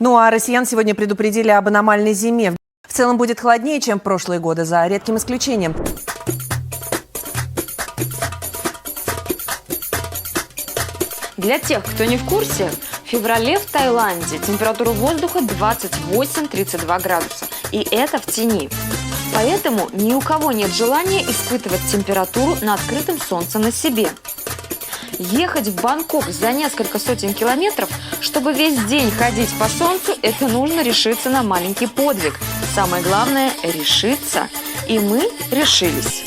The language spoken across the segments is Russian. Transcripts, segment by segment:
Ну а россиян сегодня предупредили об аномальной зиме. В целом будет холоднее, чем в прошлые годы, за редким исключением. Для тех, кто не в курсе, в феврале в Таиланде температура воздуха 28-32 градуса. И это в тени. Поэтому ни у кого нет желания испытывать температуру на открытом солнце на себе. Ехать в Бангкок за несколько сотен километров, чтобы весь день ходить по солнцу, это нужно решиться на маленький подвиг. Самое главное – решиться. И мы решились.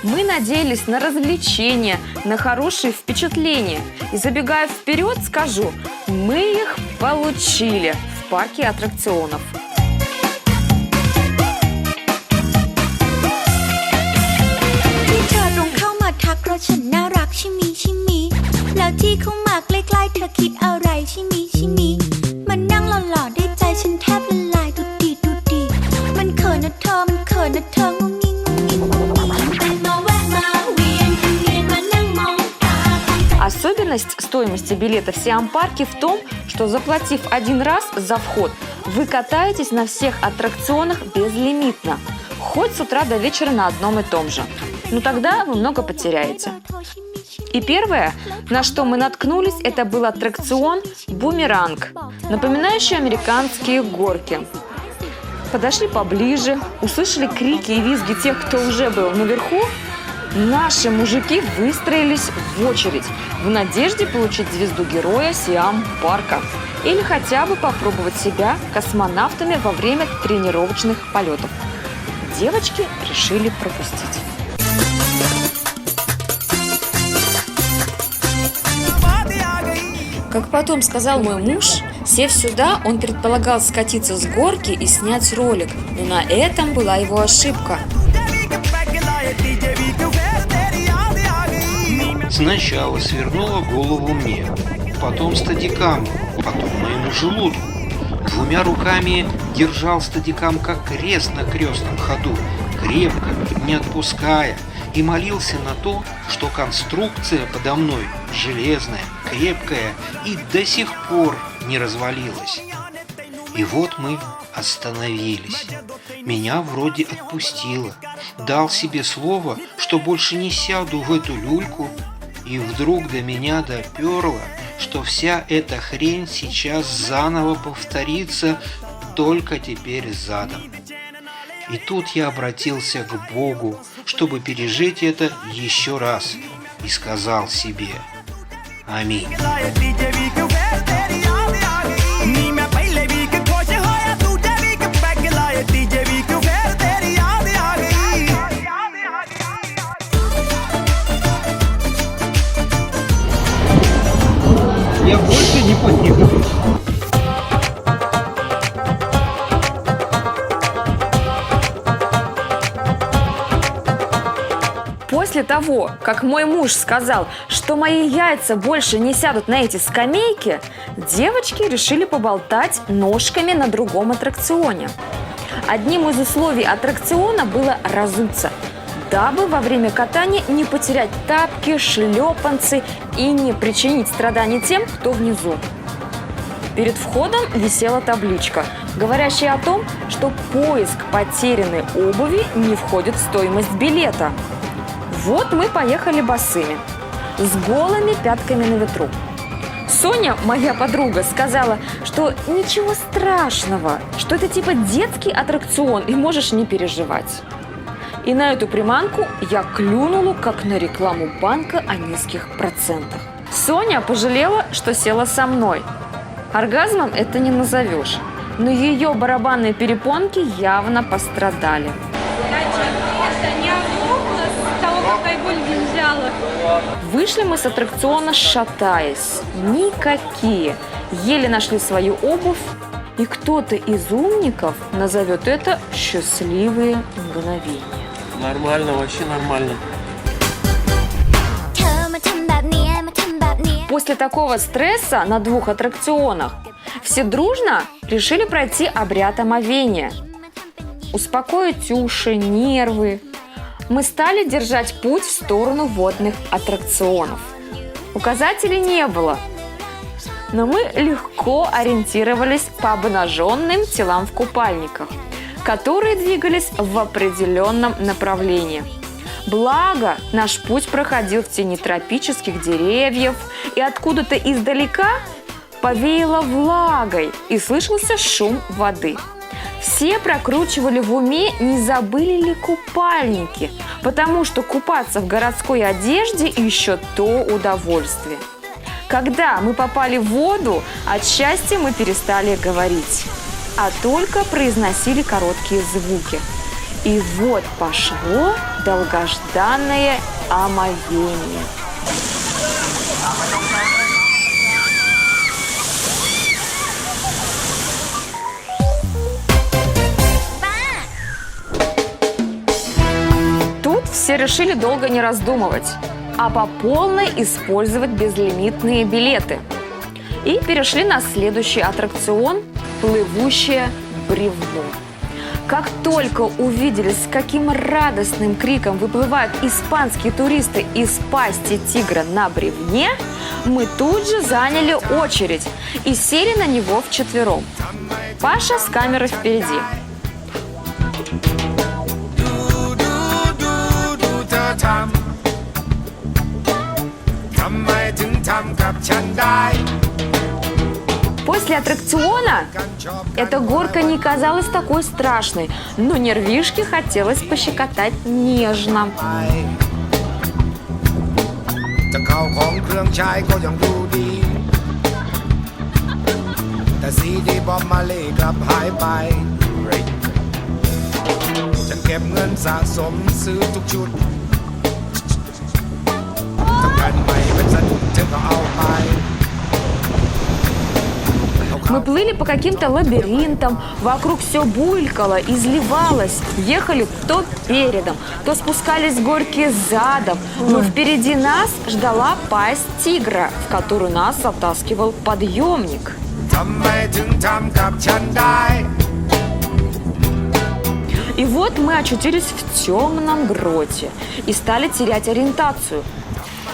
Мы надеялись на развлечения, на хорошие впечатления. И забегая вперед, скажу, мы их получили в парке аттракционов. Особенность стоимости билета в Сиам-парке в том, что заплатив один раз за вход, вы катаетесь на всех аттракционах безлимитно, хоть с утра до вечера на одном и том же. Но тогда вы много потеряете. И первое, на что мы наткнулись, это был аттракцион «Бумеранг», напоминающий американские горки. Подошли поближе, услышали крики и визги тех, кто уже был наверху. Наши мужики выстроились в очередь в надежде получить звезду героя Сиам-парка или хотя бы попробовать себя космонавтами во время тренировочных полетов. Девочки решили пропустить. Как потом сказал мой муж, сев сюда, он предполагал скатиться с горки и снять ролик, но на этом была его ошибка. Сначала свернула голову мне, потом стадикаму, потом моему желудку. Двумя руками держал стадикам как крест на крестном ходу, крепко, не отпуская, и молился на то, что конструкция подо мной железная, крепкая и до сих пор не развалилась. И вот мы остановились. Меня вроде отпустило. Дал себе слово, что больше не сяду в эту люльку. И вдруг до меня доперло, что вся эта хрень сейчас заново повторится, только теперь задом. И тут я обратился к Богу, чтобы пережить это еще раз, и сказал себе: аминь. Я больше не потихну. После того, как мой муж сказал, что мои яйца больше не сядут на эти скамейки, девочки решили поболтать ножками на другом аттракционе. Одним из условий аттракциона было разуться, дабы во время катания не потерять тапки, шлепанцы и не причинить страданий тем, кто внизу. Перед входом висела табличка, говорящая о том, что поиск потерянной обуви не входит в стоимость билета. Вот мы поехали босыми, с голыми пятками на ветру. Соня, моя подруга, сказала, что ничего страшного, что это типа детский аттракцион и можешь не переживать. И на эту приманку я клюнула, как на рекламу банка о низких процентах. Соня пожалела, что села со мной. Оргазмом это не назовешь, но ее барабанные перепонки явно пострадали. Вышли мы с аттракциона, шатаясь. Никакие. Еле нашли свою обувь. И кто-то из умников назовет это счастливые мгновения. Нормально, вообще нормально. После такого стресса на двух аттракционах все дружно решили пройти обряд омовения. Успокоить уши, нервы. Мы стали держать путь в сторону водных аттракционов. Указателей не было, но мы легко ориентировались по обнаженным телам в купальниках, которые двигались в определенном направлении. Благо, наш путь проходил в тени тропических деревьев, и откуда-то издалека повеяло влагой, и слышался шум воды. Все прокручивали в уме, не забыли ли купальники, потому что купаться в городской одежде еще то удовольствие. Когда мы попали в воду, от счастья мы перестали говорить, а только произносили короткие звуки. И вот пошло долгожданное омовение. Тут все решили долго не раздумывать, а по полной использовать безлимитные билеты. И перешли на следующий аттракцион – плывущее бревно. Как только увидели, с каким радостным криком выплывают испанские туристы из пасти тигра на бревне, мы тут же заняли очередь и сели на него вчетвером. Паша с камерой впереди. После аттракциона эта горка не казалась такой страшной, но нервишки хотелось пощекотать нежно. Мы плыли по каким-то лабиринтам, вокруг все булькало, изливалось. Ехали то передом, то спускались с горки задом. Но впереди нас ждала пасть тигра, в которую нас затаскивал подъемник. И вот мы очутились в темном гроте и стали терять ориентацию.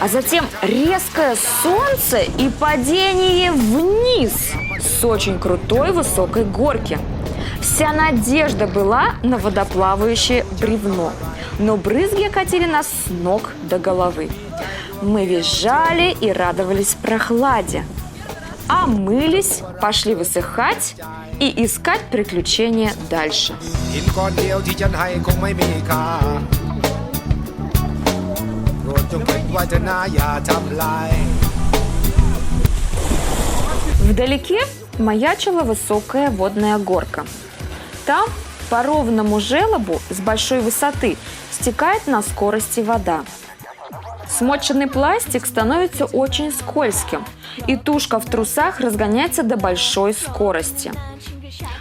А затем резкое солнце и падение вниз с очень крутой высокой горки. Вся надежда была на водоплавающее бревно, но брызги окатили нас с ног до головы. Мы визжали и радовались прохладе, а мылись, пошли высыхать и искать приключения дальше. Вдалеке маячила высокая водная горка. Там по ровному желобу с большой высоты стекает на скорости вода. Смоченный пластик становится очень скользким, и тушка в трусах разгоняется до большой скорости.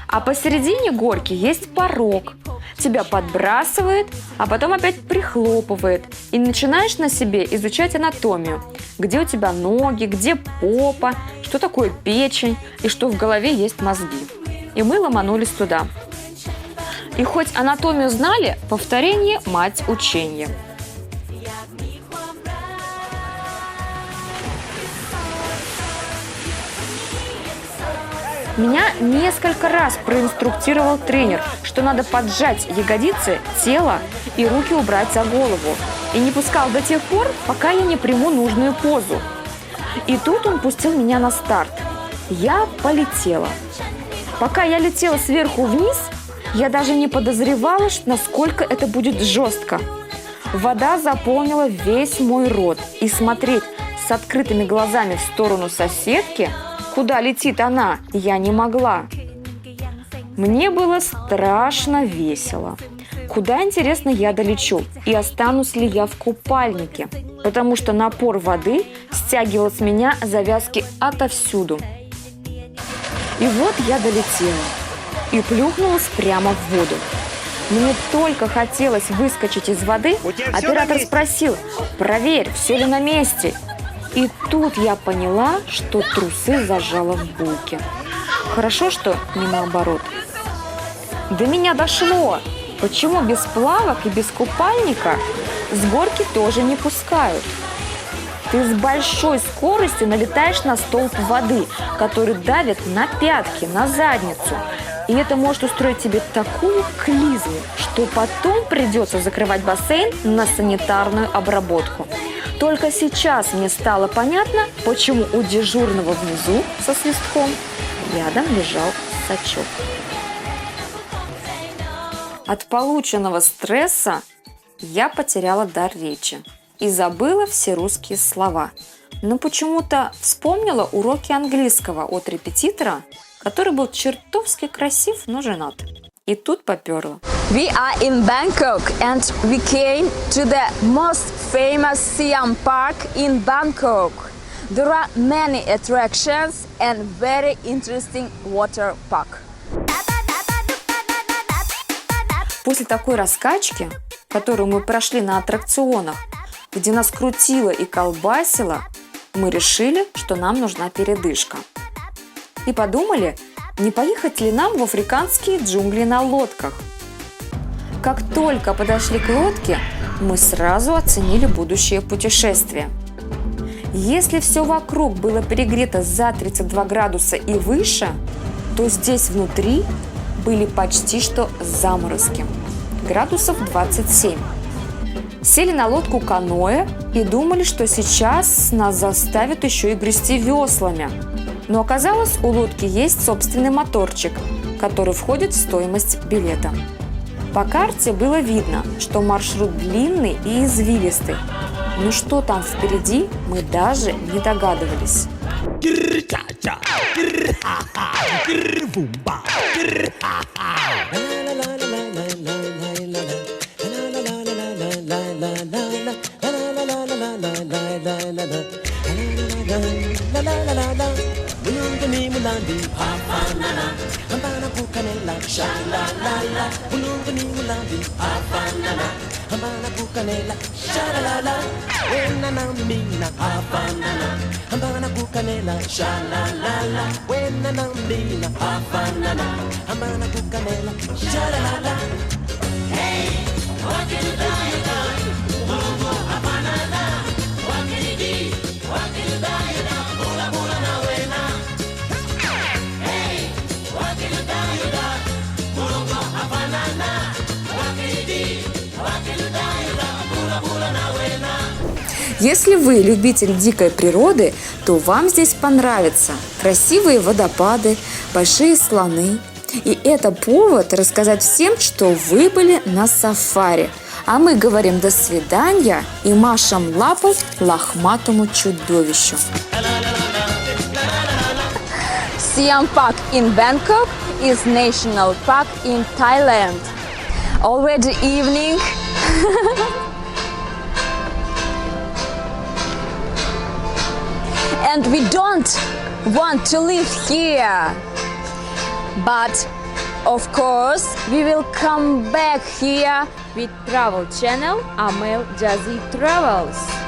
А посередине горки есть порог. Тебя подбрасывает, а потом опять прихлопывает. И начинаешь на себе изучать анатомию. Где у тебя ноги, где попа, что такое печень и что в голове есть мозги. И мы ломанулись туда. И хоть анатомию знали, повторение – мать учения. Меня несколько раз проинструктировал тренер, что надо поджать ягодицы, тело и руки убрать за голову. И не пускал до тех пор, пока я не приму нужную позу. И тут он пустил меня на старт. Я полетела. Пока я летела сверху вниз, я даже не подозревала, насколько это будет жестко. Вода заполнила весь мой рот. И смотреть с открытыми глазами в сторону соседки, куда летит она, я не могла. Мне было страшно весело. Куда, интересно, я долечу? И останусь ли я в купальнике? Потому что напор воды стягивал с меня завязки отовсюду. И вот я долетела и плюхнулась прямо в воду. Мне только хотелось выскочить из воды, оператор спросил: «Проверь, все ли на месте?» И тут я поняла, что трусы зажала в булке. Хорошо, что не наоборот. До меня дошло. Почему без плавок и без купальника с горки тоже не пускают? Ты с большой скоростью налетаешь на столб воды, который давит на пятки, на задницу. И это может устроить тебе такую клизму, что потом придется закрывать бассейн на санитарную обработку. Только сейчас мне стало понятно, почему у дежурного внизу со свистком рядом лежал сачок. От полученного стресса я потеряла дар речи и забыла все русские слова. Но почему-то вспомнила уроки английского от репетитора, который был чертовски красив, но женат. И тут поперло. We are in Bangkok and we came to the most famous Siam Park in Bangkok. There are many attractions and very interesting water park. После такой раскачки, которую мы прошли на аттракционах, где нас крутило и колбасило, мы решили, что нам нужна передышка. И подумали, не поехать ли нам в африканские джунгли на лодках. Как только подошли к лодке, мы сразу оценили будущее путешествие. Если все вокруг было перегрето за 32 градуса и выше, то здесь внутри были почти что заморозки, градусов 27. Сели на лодку каноэ и думали, что сейчас нас заставят еще и грести веслами. Но оказалось, у лодки есть собственный моторчик, который входит в стоимость билета. По карте было видно, что маршрут длинный и извилистый. Но что там впереди, мы даже не догадывались. Если вы любитель дикой природы, то вам здесь понравится. Красивые водопады, большие слоны. И это повод рассказать всем, что вы были на сафари. А мы говорим до свидания и машем лапой лохматому чудовищу. Siam Park in Bangkok is national park in Thailand. Already evening. And we don't want to live here. But of course we will come back here with travel channel Amel Jazzy Travels.